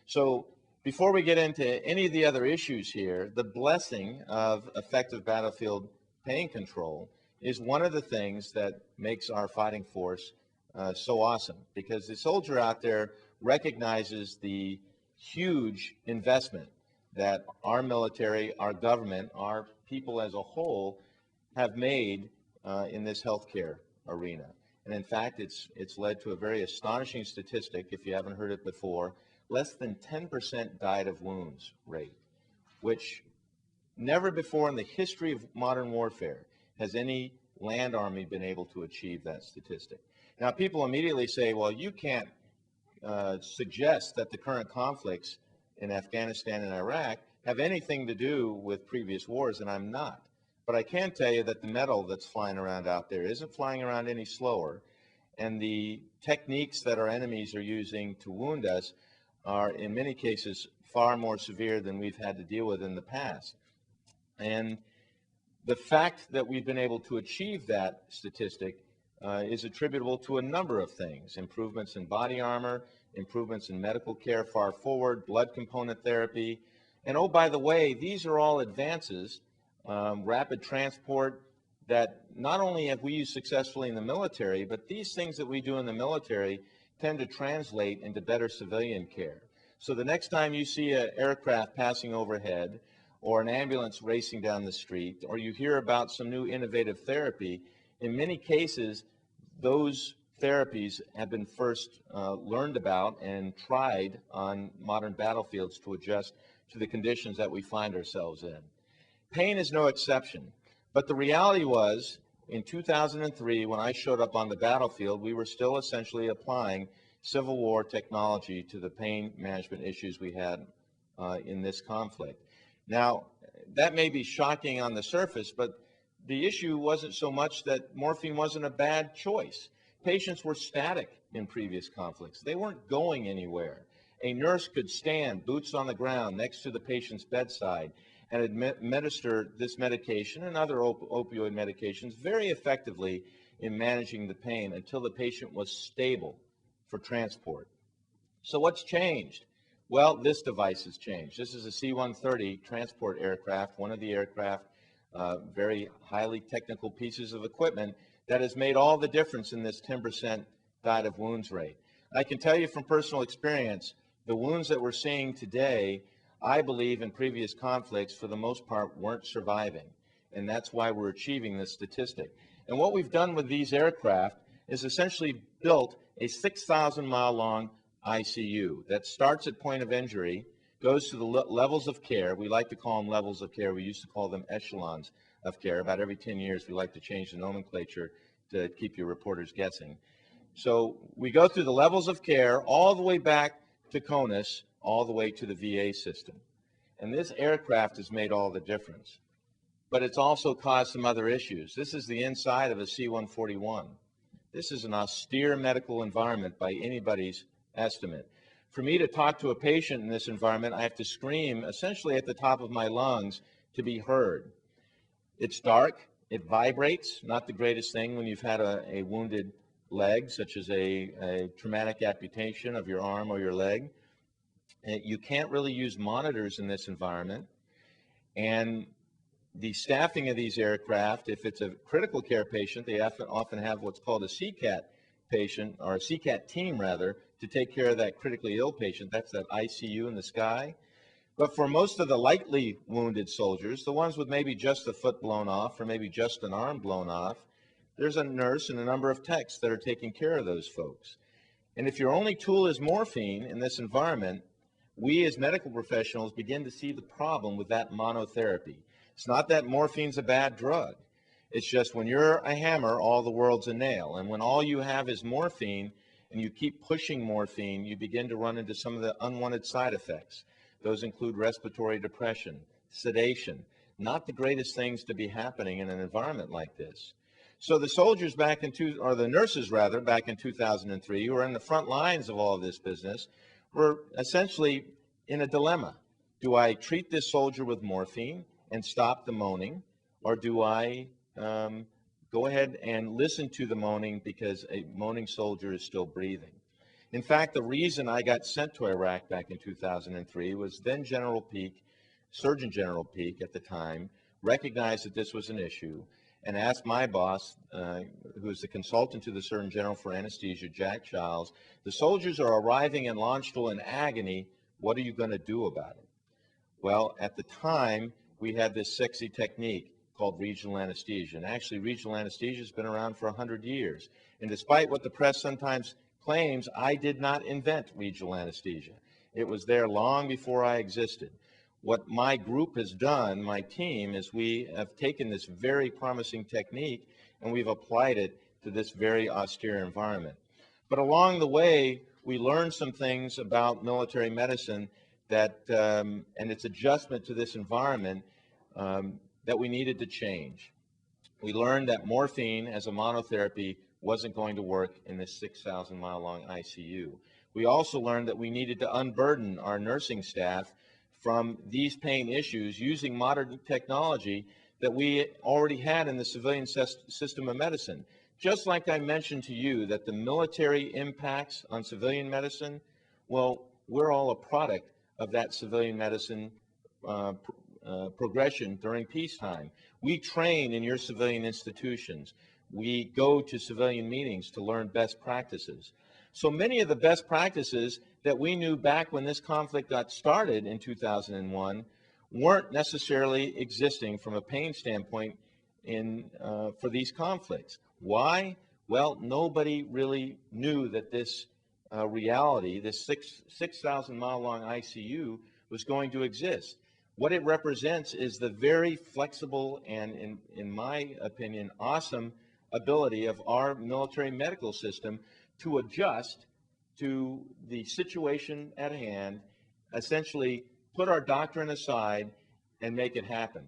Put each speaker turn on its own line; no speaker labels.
So before we get into any of the other issues here, the blessing of effective battlefield pain control is one of the things that makes our fighting force so awesome, because the soldier out there recognizes the huge investment that our military, our government, our people as a whole have made in this healthcare arena. And in fact, it's led to a very astonishing statistic, if you haven't heard it before. Less than 10% died of wounds rate, which never before in the history of modern warfare has any land army been able to achieve that statistic. Now, people immediately say, well, you can't suggest that the current conflicts in Afghanistan and Iraq have anything to do with previous wars, and I'm not. But I can tell you that the metal that's flying around out there isn't flying around any slower, and the techniques that our enemies are using to wound us are in many cases far more severe than we've had to deal with in the past. And the fact that we've been able to achieve that statistic is attributable to a number of things: improvements in body armor, improvements in medical care far forward, blood component therapy. And oh, by the way, these are all advances, rapid transport, that not only have we used successfully in the military, but these things that we do in the military tend to translate into better civilian care. So the next time you see an aircraft passing overhead, or an ambulance racing down the street, or you hear about some new innovative therapy, in many cases, those therapies have been first learned about and tried on modern battlefields to adjust to the conditions that we find ourselves in. Pain is no exception. But the reality was, in 2003, when I showed up on the battlefield, we were still essentially applying Civil War technology to the pain management issues we had in this conflict. Now, that may be shocking on the surface, but the issue wasn't so much that morphine wasn't a bad choice. Patients were static in previous conflicts. They weren't going anywhere. A nurse could stand, boots on the ground, next to the patient's bedside, and administer this medication and other opioid medications very effectively in managing the pain until the patient was stable for transport. So what's changed? Well, this device has changed. This is a C-130 transport aircraft, one of the aircraft, very highly technical pieces of equipment that has made all the difference in this 10% died of wounds rate. I can tell you from personal experience, the wounds that we're seeing today, I believe in previous conflicts, for the most part, weren't surviving. And that's why we're achieving this statistic. And what we've done with these aircraft is essentially built a 6,000-mile long ICU that starts at point of injury, goes to the levels of care. We like to call them levels of care. We used to call them echelons of care. About every 10 years, we like to change the nomenclature to keep your reporters guessing. So we go through the levels of care all the way back to CONUS, all the way to the VA system. And this aircraft has made all the difference. But it's also caused some other issues. This is the inside of a C-141. This is an austere medical environment by anybody's estimate. For me to talk to a patient in this environment, I have to scream essentially at the top of my lungs to be heard. It's dark, it vibrates, not the greatest thing when you've had a wounded leg, such as a traumatic amputation of your arm or your leg. You can't really use monitors in this environment. And the staffing of these aircraft, if it's a critical care patient, they often have what's called a CCAT patient, or a CCAT team rather, to take care of that critically ill patient. That's that ICU in the sky. But for most of the lightly wounded soldiers, the ones with maybe just a foot blown off or maybe just an arm blown off, there's a nurse and a number of techs that are taking care of those folks. And if your only tool is morphine in this environment, we as medical professionals begin to see the problem with that monotherapy. It's not that morphine's a bad drug. It's just when you're a hammer, all the world's a nail. And when all you have is morphine and you keep pushing morphine, you begin to run into some of the unwanted side effects. Those include respiratory depression, sedation, not the greatest things to be happening in an environment like this. So the soldiers or the nurses rather, back in 2003, who are in the front lines of all of this business, were essentially in a dilemma. Do I treat this soldier with morphine and stop the moaning, or do I go ahead and listen to the moaning because a moaning soldier is still breathing? In fact, the reason I got sent to Iraq back in 2003 was then General Peake, Surgeon General Peake at the time, recognized that this was an issue and asked my boss, who is the consultant to the Surgeon General for anesthesia, Jack Childs, the soldiers are arriving in Landstuhl in agony. What are you going to do about it? Well, at the time, we had this sexy technique called regional anesthesia. And actually, regional anesthesia has been around for 100 years. And despite what the press sometimes claims, I did not invent regional anesthesia. It was there long before I existed. What my group has done, my team, is we have taken this very promising technique and we've applied it to this very austere environment. But along the way, we learned some things about military medicine that, and its adjustment to this environment, that we needed to change. We learned that morphine as a monotherapy wasn't going to work in this 6,000-mile long ICU. We also learned that we needed to unburden our nursing staff from these pain issues using modern technology that we already had in the civilian system of medicine. Just like I mentioned to you that the military impacts on civilian medicine, well, we're all a product of that civilian medicine progression during peacetime. We train in your civilian institutions. We go to civilian meetings to learn best practices. So many of the best practices that we knew back when this conflict got started in 2001 weren't necessarily existing from a pain standpoint for these conflicts. Why? Well, nobody really knew that this reality, this 6,000-mile long ICU, was going to exist. What it represents is the very flexible and, in my opinion, awesome ability of our military medical system to adjust to the situation at hand, essentially put our doctrine aside and make it happen.